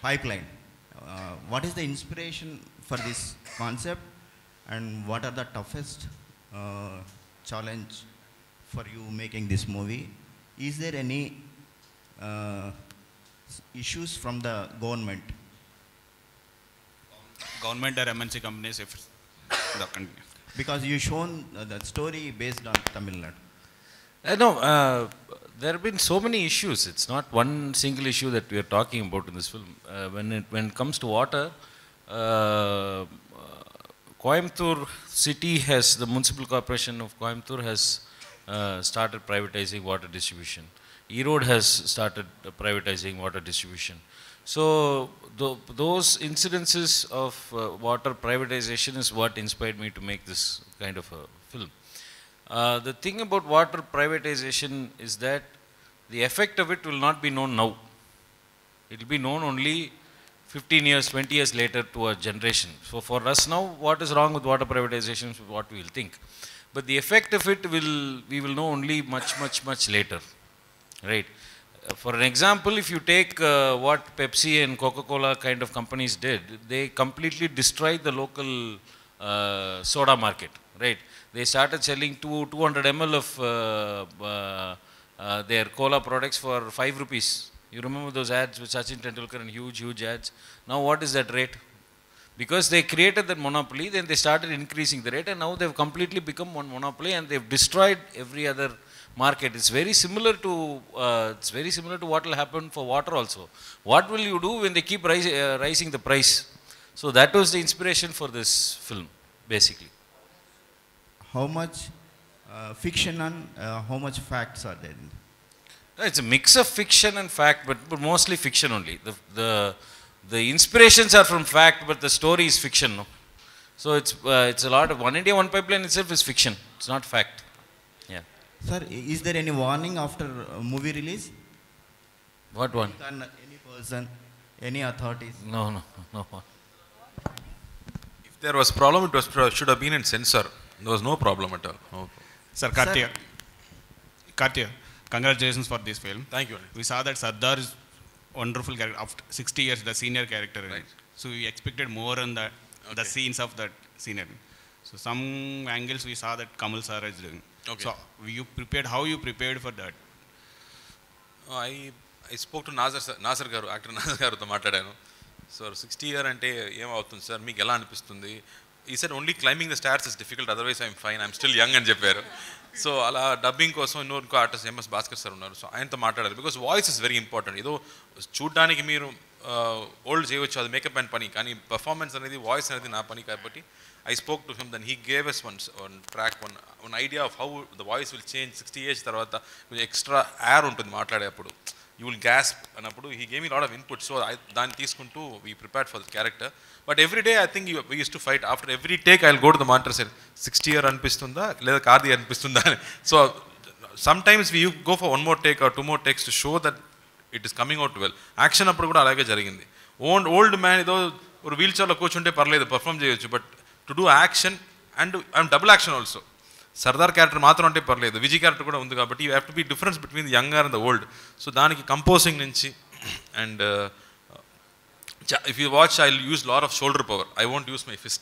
pipeline. What is the inspiration for this concept, and what are the toughest challenge for you making this movie? Is there any issues from the government? Government or MNC companies, if the country. Because you shown the story based on Tamil Nadu. No, there have been so many issues. It's not one single issue that we are talking about in this film. When it comes to water, Coimbatore city has, the municipal corporation of Coimbatore has started privatizing water distribution. Erode has started privatizing water distribution. So those incidences of water privatization is what inspired me to make this kind of a film. The thing about water privatization is that the effect of it will not be known now. It will be known only 15 years, 20 years later to a generation. So for us now, what is wrong with water privatization is what we will think. But the effect of it we will know only much later, right? For an example, if you take what Pepsi and Coca-Cola kind of companies did, they completely destroyed the local soda market, right? They started selling 200 ml of their cola products for 5 rupees. You remember those ads with Sachin Tendulkar and huge ads? Now what is that rate? Because they created that monopoly, then they started increasing the rate, and now they've completely become one monopoly and they've destroyed every other market. It's very similar to what will happen for water also. What will you do when they keep rising the price? So that was the inspiration for this film, basically. How much fiction and how much facts are there? It's a mix of fiction and fact, but mostly fiction only. The inspirations are from fact, but the story is fiction. No? So it's a lot of One India, One Pipeline itself is fiction. It's not fact. Yeah. Sir, is there any warning after movie release? What one? Any person, any authorities? No. If there was problem, it should have been in censor. There was no problem at all. No. Sir, Karthi, congratulations for this film. Thank you. We saw that Sardar is wonderful character. After 60 years, the senior character. Right. So we expected more on the scenes of that senior. So some angles we saw that Kamal sir is doing. Okay. So how you prepared for that? I spoke to Nasir garu, actor Nasir garu to maatladanu. So 60 year ante em avutundi sir, meeku ela anipistundi? He said only climbing the stairs is difficult, otherwise I'm fine, I'm still young అని చెప్పారు. So అలా dubbing కోసం ఇంకో artist MS Bhaskar sir ఉన్నారు. So ఆయనతో మాట్లాడారు. Because voice is very important. ఏదో చూడ్డానికి మీరు ఓల్డ్ చేయవచ్చు, అది మేకప్ అండ్ పని, కానీ పర్ఫార్మెన్స్ అనేది, వాయిస్ అనేది నా పని కాబట్టి I spoke to him, then he gave us one track, one idea of how the voice will change 60 years తర్వాత. కొంచెం ఎక్స్ట్రా ఎయిర్ ఉంటుంది మాట్లాడేటప్పుడు, you will gasp అన్నప్పుడు. He gave me a lot of input, so దాన్ని తీసుకుంటూ we prepared for the character. But every day I think we used to fight. After every take I'll go to the monitor and say 60 year అనిపిస్తుందా లేదా కార్ది అనిపిస్తుందా అని. So sometimes we go for one more take or two more takes to show that it is coming out well. Action అప్పుడు కూడా అలాగే జరిగింది. Old man ఏదో ఒక వీల్ చైర్లో కూర్చుంటే పర్లేదు, పర్ఫామ్ చేయొచ్చు. But to do action and double action also. Sardar character మాత్రం అంటే పర్లేదు, విజయ్ క్యారెక్టర్ కూడా ఉంది కాబట్టి you have to be difference between the young and the old. So దానికి కంపోజింగ్ నుంచి and if you watch, I'll use a lot of shoulder power. I won't use my fist.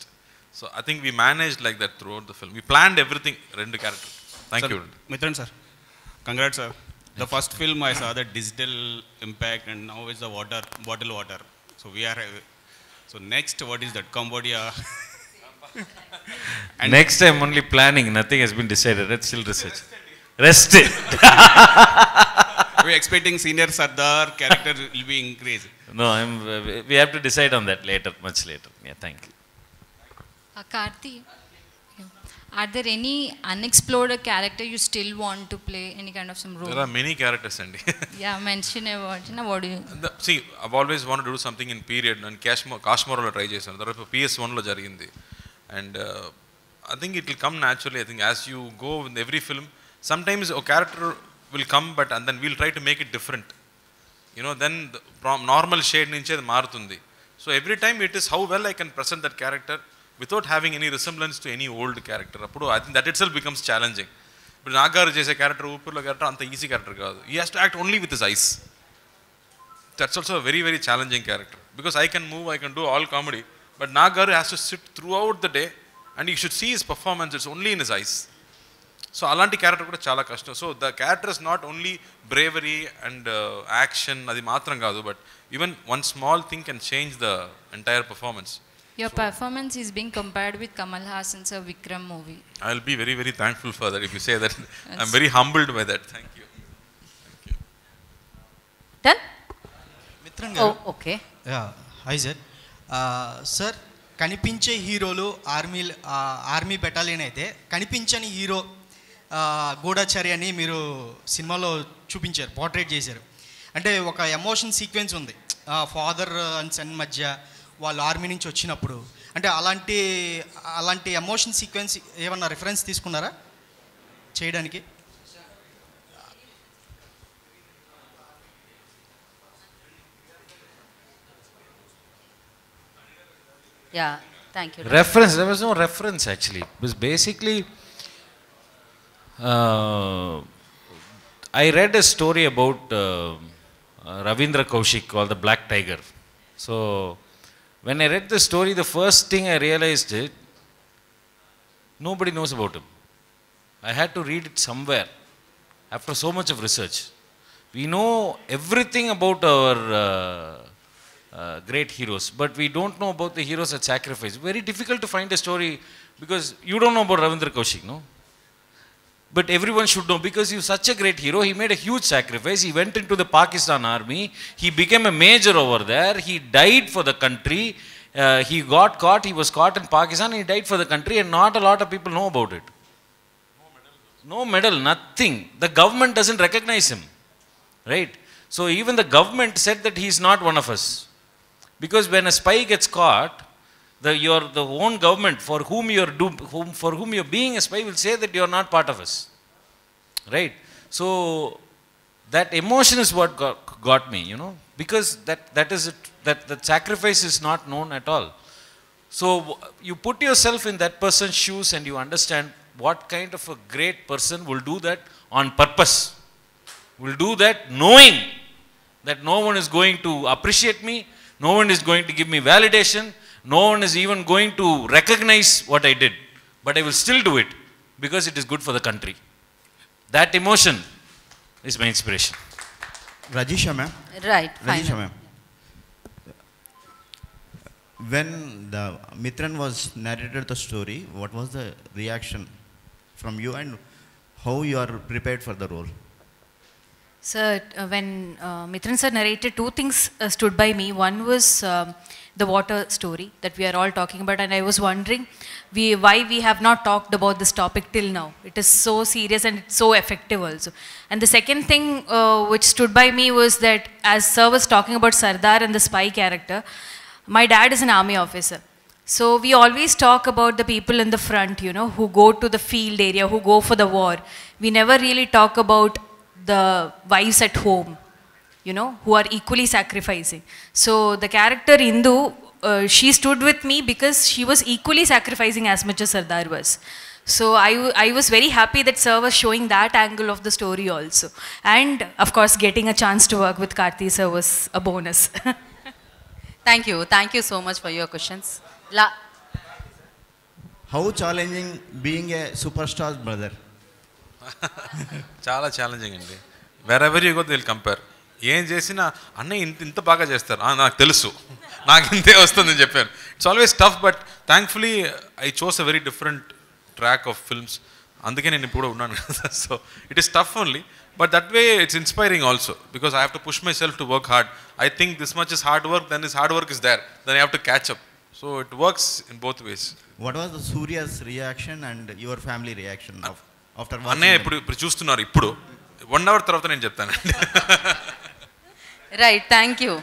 So I think we managed like that throughout the film. We planned everything, rendu character. Thank you. Mithran sir, congrats sir. The first film I saw the digital impact, and now is the bottle water. So we are, so next what is that, Cambodia? And next time only planning, nothing has been decided. Let's still research. Rest it. We are expecting senior Sardar character will be increased. No, we have to decide on that later, much later. Yeah, thank you. Karthi, are there any unexplored character you still want to play, any kind of some role? There are many characters, Andy. Yeah, mention about, what do you... See, I've always wanted to do something in period, and Kashmorlo try chesanu. There PS1 lo jarigindi. And I think it will come naturally. I think as you go in every film, sometimes a character will come, and then we'll try to make it different. You know, then from normal shade nunche adi maarutundi. So every time it is how well I can present that character without having any resemblance to any old character. Appudu I think that itself becomes challenging. But Nagaru chese character, Uppurlo character anta easy character kaadu. He has to act only with his eyes. That's also a very, very challenging character. because I can move, I can do all comedy. But Nagaru has to sit throughout the day and you should see his performance, it's only in his eyes. So alanti character kuda chala kashtam. So the character is not only bravery and action adi matram kaadu, but even one small thing can change the entire performance. Your performance is being compared with Kamal Hassan's Vikram movie. I will be very, very thankful for that if you say that. I'm very humbled by that. Thank you. Done? Mithran Oh, గారు okay. High sir sir కనిపించే హీరోలు army battalion అయితే కనిపించని hero గూఢాచారి అని మీరు సినిమాలో చూపించారు, portrait చేశారు. అంటే ఒక ఎమోషన్ సీక్వెన్స్ ఉంది ఫాదర్ అండ్ సన్ మధ్య, వాళ్ళు ఆర్మీ నుంచి వచ్చినప్పుడు. అంటే అలాంటి ఎమోషన్ సీక్వెన్స్ ఏమన్నా రిఫరెన్స్ తీసుకున్నారా చేయడానికి? Yeah, thank you. Reference, there was no reference actually. It was basically, I read a story about Ravindra Kaushik called The Black Tiger. So, when I read the story, the first thing I realized is, nobody knows about him. I had to read it somewhere after so much of research. We know everything about our great heroes, but we don't know about the heroes that sacrifice. Very difficult to find a story because you don't know about Ravindra Kaushik, no? But everyone should know because he was such a great hero. He made a huge sacrifice. He went into the Pakistan army. He became a major over there. He died for the country. He got caught. He was caught in Pakistan. He died for the country, and not a lot of people know about it. No medal, nothing. The government doesn't recognize him, right? So even the government said that he is not one of us. Because when a spy gets caught, the own government for whom you're being a spy will say that you are not part of us, right? So that emotion is what got me, you know, because that sacrifice is not known at all. So you put yourself in that person's shoes and you understand what kind of a great person will do that on purpose, will do that knowing that no one is going to appreciate me. No one is going to give me validation. No one is even going to recognize what I did. But I will still do it because it is good for the country. That emotion is my inspiration. Rajisha ma'am. Right, fine. Rajisha ma'am. When the Mitran was narrated the story, what was the reaction from you and how you are prepared for the role? Sir, when Mitran sir narrated, two things stood by me. One was the water story that we are all talking about, and I was wondering why we have not talked about this topic till now. It is so serious and it's so effective also. And the second thing which stood by me was that as sir was talking about Sardar and the spy character, my dad is an army officer. So we always talk about the people in the front, you know, who go to the field area, who go for the war. We never really talk about the wives at home, you know, who are equally sacrificing. So the character Indu, she stood with me because she was equally sacrificing as much as Sardar was. So I was very happy that sir was showing that angle of the story also. And of course getting a chance to work with Karthi sir was a bonus. Thank you so much for your questions. How challenging being a superstar brother? చాలా challenging అండి. Wear ever you go they will compare. ఏం చేసినా అన్నయ్య ఇంత బాగా చేస్తారు, నాకు తెలుసు, నాకు ఇంతే వస్తుందని చెప్పాను. It's always tough, but thankfully I chose a very different track of films. అందుకే నేను ఇప్పుడు ఉన్నాను కదా. So it is tough only, but that way it's inspiring also because I have to push myself to work hard. I think this much is hard work, then this hard work is there, then I have to catch up. So it works in both ways. What was the Surya's reaction and your family reaction after watching? అన్నయ్య ఇప్పుడు చూస్తున్నారు, ఇప్పుడు 1 hour తర్వాత నేను చెప్తాను. Right, thank you.